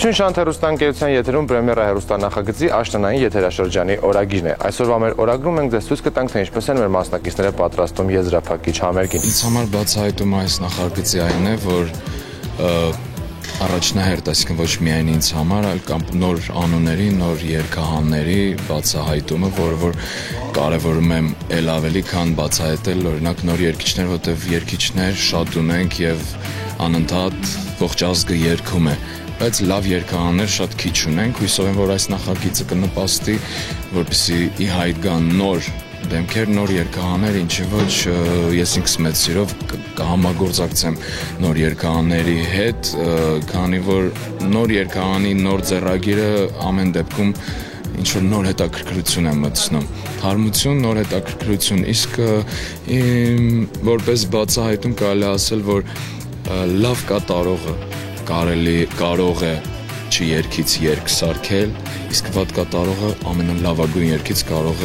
Ողջույն Շանթ հեռուստաընկերության եթերում պրեմիերա հեռուստանախագծի աշնանային եթերաշրջանի օրագիրն է։ Այսօրվա մեր օրագրում մենք ձեզ ցույց կտանք, թե ինչպես են մեր մասնակիցները պատրաստում եզրափակիչ համերգին։ Ինձ համար բացահայտումը այս նախագծի այն է, որ առաջնահերթ, այսինքն ոչ միայն ինձ համար, այլ կամ նոր անունների, նոր երգահանների բացահայտումը, որ կարևորում եմ ել ավելի, քան բացահայտել օրինակ նոր երգիչներ, որտեղ երգիչներ շատ ունենք եւ անընդհատ ողջ ազգը երգում է, բայց լավ երգահաններ շատ քիչ ունենք, հույսով եմ, որ այս նախագիծը կնպաստի, որպեսզի ի հայտ գան նոր դեմքեր, նոր երգահաններ, ինչի ոչ ես ինքս մեծ սիրով կհամագործակցեմ նոր երգահանների հետ, քանի որ նոր երգահանի նոր ձեռագիրը ամեն դեպքում ինչ-որ նոր հետաքրքրություն է մտցնում, թարմություն, նոր հետաքրքրություն, իսկ որպես բացահայտում կարելի ասել, որ լավ կատարողը կարող է երգից երգ սարքել, իսկ վատ կատարողը ամենալավագույն երգից կարող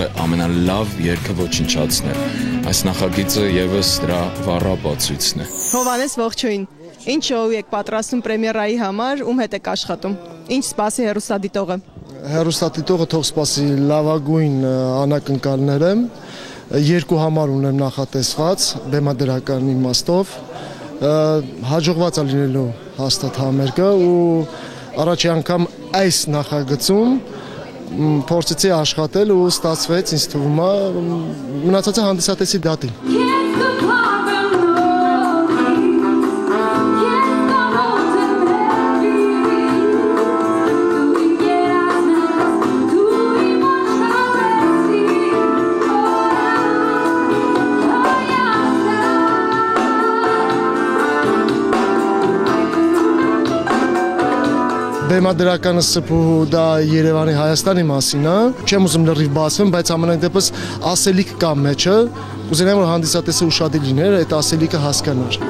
է ամենալավ երգը ոչնչացնել։ Այս նախագիծը եւս դրա վառապացույցն է։ Հովանես, ողջույն։ Ինչ շոու եք պատրաստում պրեմիերայի համար, ում հետ եք աշխատում։ Ինչ սպասի հեռուստադիտողը։ Հեռուստադիտողը թող սպասի լավագույն անակնկալները, երկու համար ունեմ նախատեսված, բեմադրական իմաստով, հաջողված է լինելու հաստատ համերգը ու առաջի անգամ այս նախագծում փորձեցի աշխատել ու ստացվեց, ինձ թվում է, մնացածը հանդիսատեսի դատին։ Բեմադրականը սփուհու դա Երևանի Հայաստանի մասին է, չեմ ուզում լրիվ բացվեմ, բայց ամենայն դեպս ասելիք կա մեջը, ուզենամ որ հանդիսատեսը ուշադիր լիներ, այդ ասելիքը հասկանար։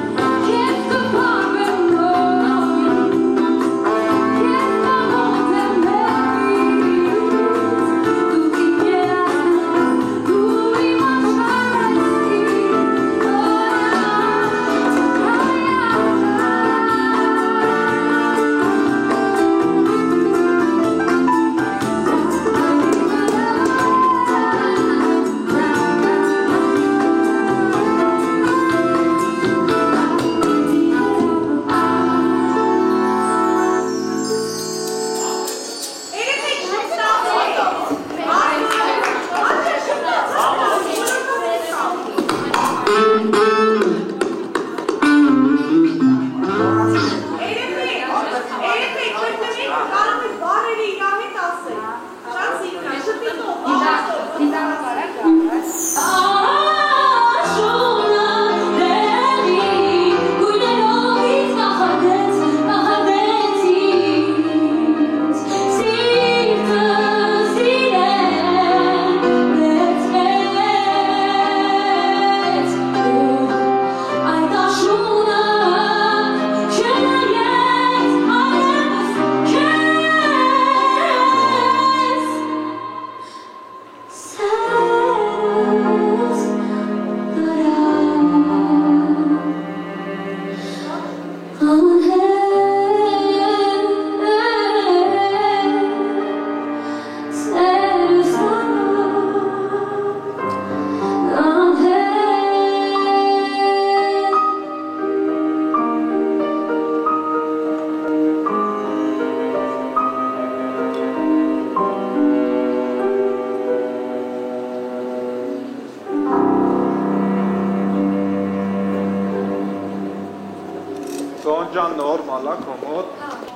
Ջան նորմալ է, կոմոդ։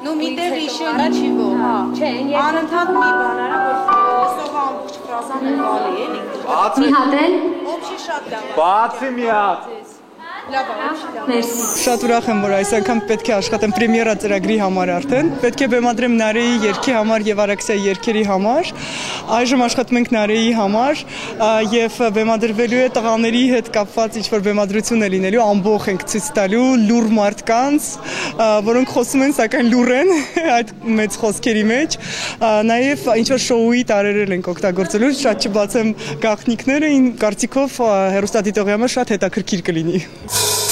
Ну միտեղ իշը չիվո, հա։ Չէ, անընդհատ մի բան արա, որ սովա ամբողջ ֆրազան է գալի, էլի։ Բացի։ Մի հատ էլ։ Օբշի շատ լավ։ Բացի մի հատ։ Լավ, օբշի լավ։ Մերսի։ Շատ ուրախ եմ, որ այս անգամ պետք է աշխատեմ պրեմիերա ծրագրի համար արդեն։ Պետք է բեմադրեմ Նարեի երգի համար եւ Արաքսիայի երգերի համար։ Այժմ աշխատում ենք Նարեի համար եւ բեմադրվելու է տղաների հետ կապված ինչ-որ բեմադրություն է լինելու, ամբողջ ենք ցույց տալու լուր մարդկանց, որոնք խոսում են, սակայն լուր են այդ մեծ խոսքերի մեջ։ Նաեւ ինչ-որ շոուի տարերել ենք օգտագործելու, շատ չբացեմ գաղտնիքները, իմ կարծիքով հեռուստադիտողի համար շատ հետաքրքիր կլինի։ Oh,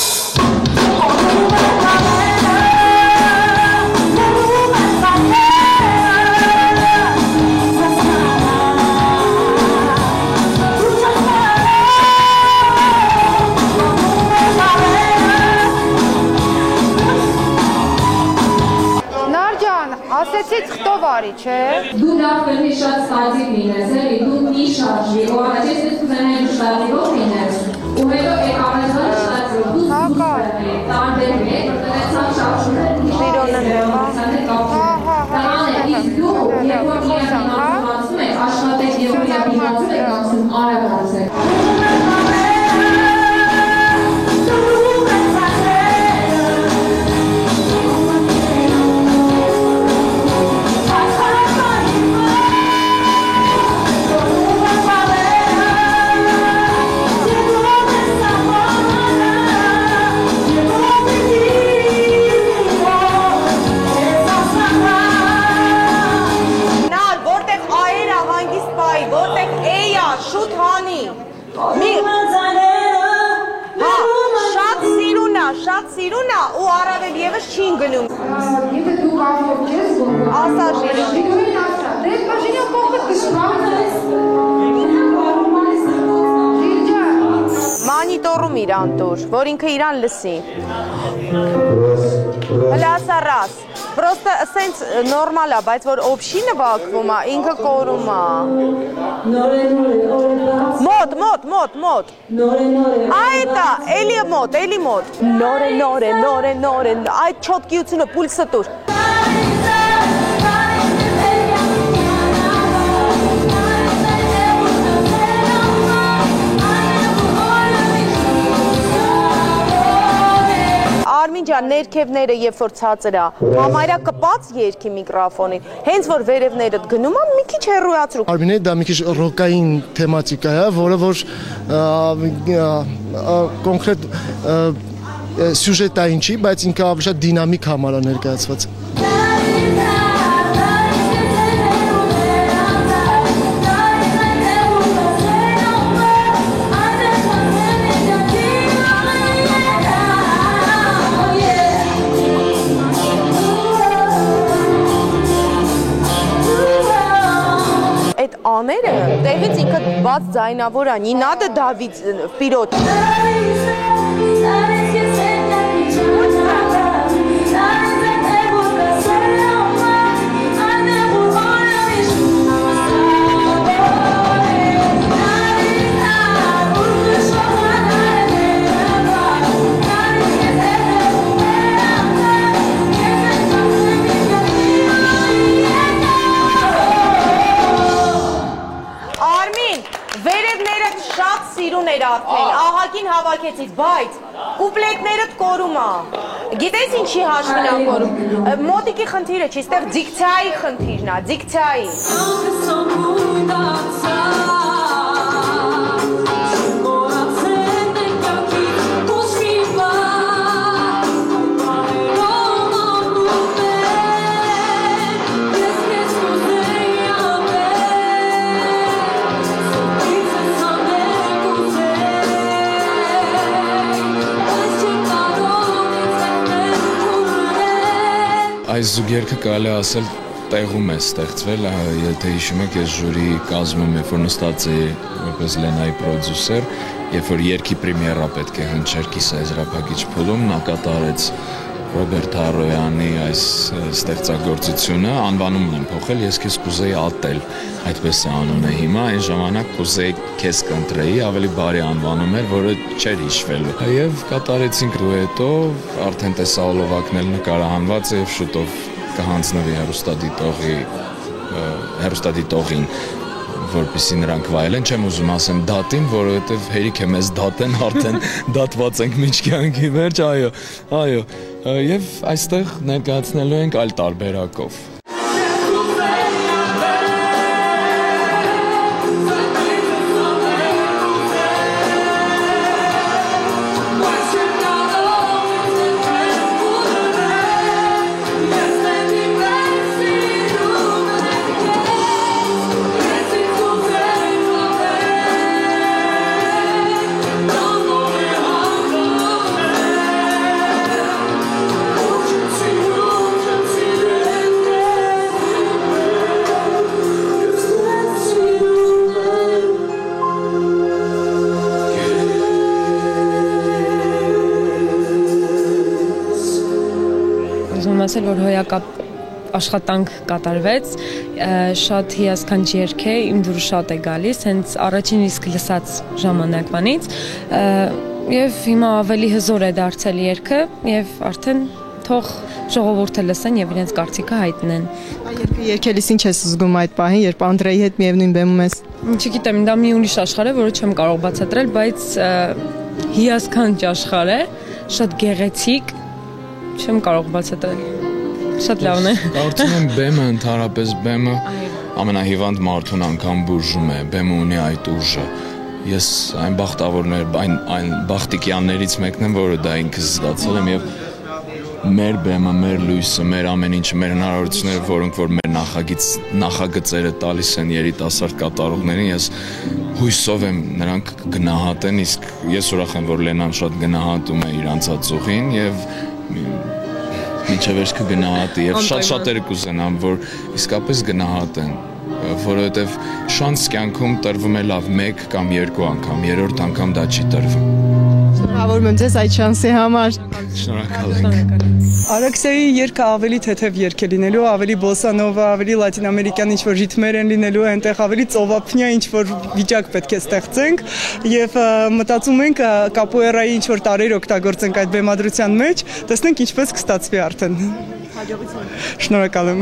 Ասեցի թղթով արի, չէ։ Դու լավ կլինի շատ ստատիկ լինես, էլի, դու մի շարժի, ու առաջից ես կուզենայի շտատիկով լինես, ու հետո այդ առնեզվանը շտատիկով, դու տարբերում է, որտեղ այդ սաղ շարժում շատ սիրուն է ու առավել եւս չին գնում։ Եթե դու կարող ես գոհ։ Ասա Ժիրոն։ Դե բաժինը կողքը կշվանես։ Մանիտորում իրան տուր, որ ինքը իրան լսի։ Հələ ասա ռաս։ Պրոստը սենց նորմալ է, բայց որ օբշի նվագվում է, ինքը կորում է։ Մոտ։ Այդ է, էլի մոտ։ Նորե, այդ չոտկիությունը պուլսը տուր։ Արմին ջան, ներքևները երբ որ ցածր է, համարյա կպած երկի միկրոֆոնին, հենց որ վերևներդ գնում է, մի քիչ հեռուացրու։ Արմինե դա մի քիչ ռոկային թեմատիկա է, որը որ կոնկրետ սյուժետային չի, բայց ինքը ավելի շատ դինամիկ համար է ներկայացված։ Աները տեղից ինքը բաց ձայնավոր է, Նինադը Դավիթ Պիրոտ։ Սիրուն էր արդեն, ահագին հավաքեցից, բայց կուպլետներդ կորում է, գիտես ինչի հաշվին է կորում, մոտիկի խնդիրը չի, ստեղ դիկցիայի խնդիրն է, դիկցիայի։ Այս զուգերքը կարելի ասել տեղում է ստեղծվել, եթե հիշում եք, այս ժյուրի կազմում երբ որ նստած է որպես Լենայի պրոդյուսեր, երբ որ երգի պրեմիերա պետք է հնչեր Կիսա եզրափակիչ փուլում, նա կատարեց Ռոբերտ Հարոյանի այս ստեղծագործությունը, անվանումն եմ փոխել, ես քեզ կուզեի ատել, այդպես է անունը հիմա, այն ժամանակ կուզեի քեզ կընտրեի, ավելի բարի անվանում էր, որը չէր հիշվելու։ Եվ կատարեցինք դուետով, արդեն տեսահոլովակն էլ նկարահանված է եւ շուտով կհանձնվի հեռուստադիտողին, որպեսզի նրանք վայելեն, չեմ ուզում ասեմ դատին, որովհետև հերիք է մեզ դատեն, արդեն դատված ենք մինչ կյանքի վերջ, այո, եւ այստեղ ներկայացնելու ենք այլ տարբերակով։ Ասել որ հոյակապ աշխատանք կատարվեց, շատ հիասքանչ երգ է, իմ դուրս շատ է գալիս, հենց առաջին իսկ լսած ժամանակվանից, եւ հիմա ավելի հզոր է դարձել երգը եւ արդեն թող ժողովուրդը լսեն եւ իրենց կարծիքը հայտնեն։ Երգը երգելիս ինչ ես զգում այդ պահին, երբ Անդրեի հետ միևնույն բեմում ես։ Չգիտեմ, դա մի ուրիշ աշխարհ է, որը չեմ կարող բացատրել, բայց հիասքանչ աշխարհ է, շատ գեղեցիկ, չեմ կարող բացատրել։ Շատ լավն է։ Կարծում եմ բեմը ընդհանրապես բեմը ամենահիվանդ մարդուն անգամ բուժում է, բեմը ունի այդ ուժը։ Ես այն բախտիկյաններից մեկն եմ, որը դա ինքս զգացել եմ եւ մեր բեմը, մեր լույսը, մեր ամեն ինչը, մեր հնարավորությունները, որոնք որ մեր նախագծերը տալիս են երիտասարդ կատարողներին, ես հույսով եմ նրանք գնահատեն, իսկ ես ուրախ եմ, որ Լենան շատ գնահատում է իր անցածուղին եւ մինչև վերջը գնահատի եւ շատ-շատերը կուզենան, որ իսկապես գնահատեն, որովհետեւ շանս կյանքում տրվում է լավ 1 կամ 2 անգամ, երրորդ անգամ դա չի տրվում։ Շնորհավորում եմ ձեզ այդ շանսի համար։ Շնորհակալ ենք։ Արաքսիայի երգը ավելի թեթև երգ է լինելու, ավելի բոսանովա, ավելի լատինամերիկյան ինչ-որ ռիթմեր են լինելու, այնտեղ ավելի ծովափնյա ինչ-որ վիճակ պետք է ստեղծենք եւ մտածում ենք կապոերայի ինչ-որ տարեր օգտագործենք այդ բեմադրության մեջ, տեսնենք ինչպես կստացվի արդեն։ Հաջողություն։ Շնորհակալ եմ։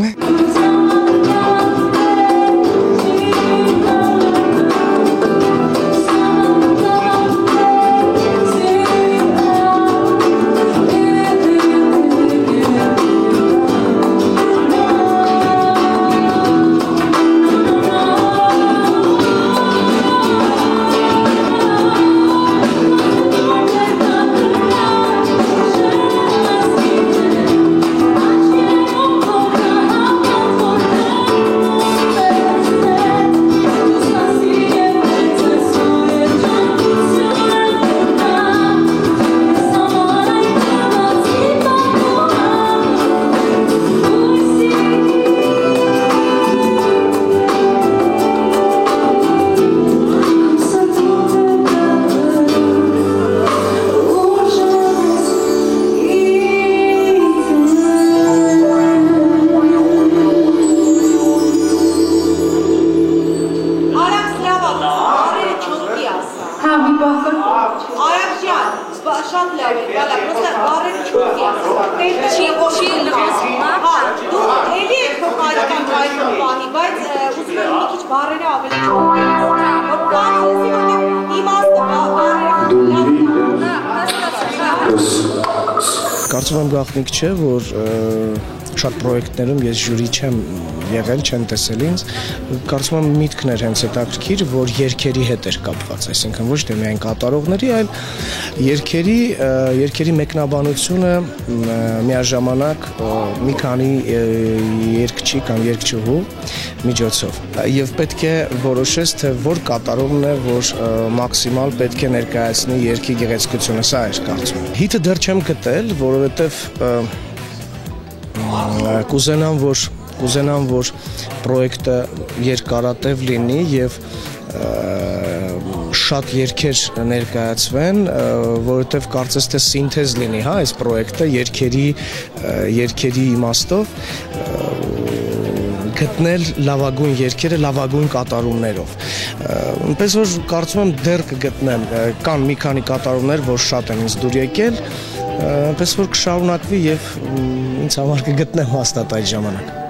Կարծում եմ գաղտնիք չէ, որ շատ պրոյեկտներում ես ժյուրի չեմ եղել, չեմ տեսել ինձ, կարծում եմ միտքն էր հենց հետաքրքիր, որ երգերի հետ էր կապված, այսինքն ոչ թե միայն կատարողների, այլ երգերի մեկնաբանությունը միաժամանակ մի քանի երգչի կամ երգչուհու միջոցով։ Եվ պետք է որոշես, թե որ կատարողն է, որ մաքսիմալ պետք է ներկայացնի երգի գեղեցկությունը, սա էր կարծում։ Հիթը դեռ չեմ գտել, որովհետև կուզենամ, որ պրոյեկտը երկարատև լինի եւ շատ երգեր ներկայացվեն, որովհետև կարծես թե սինթեզ լինի, հա, այս պրոյեկտը երգերի իմաստով գտնել լավագույն երգերը լավագույն կատարումներով։ Այնպես որ կարծում եմ դեռ կգտնեմ, կան մի քանի կատարումներ, որ շատ են ինձ դուր եկել, այնպես որ կշարունակվի եւ ինձ համար կգտնեմ հաստատ այդ ժամանակ։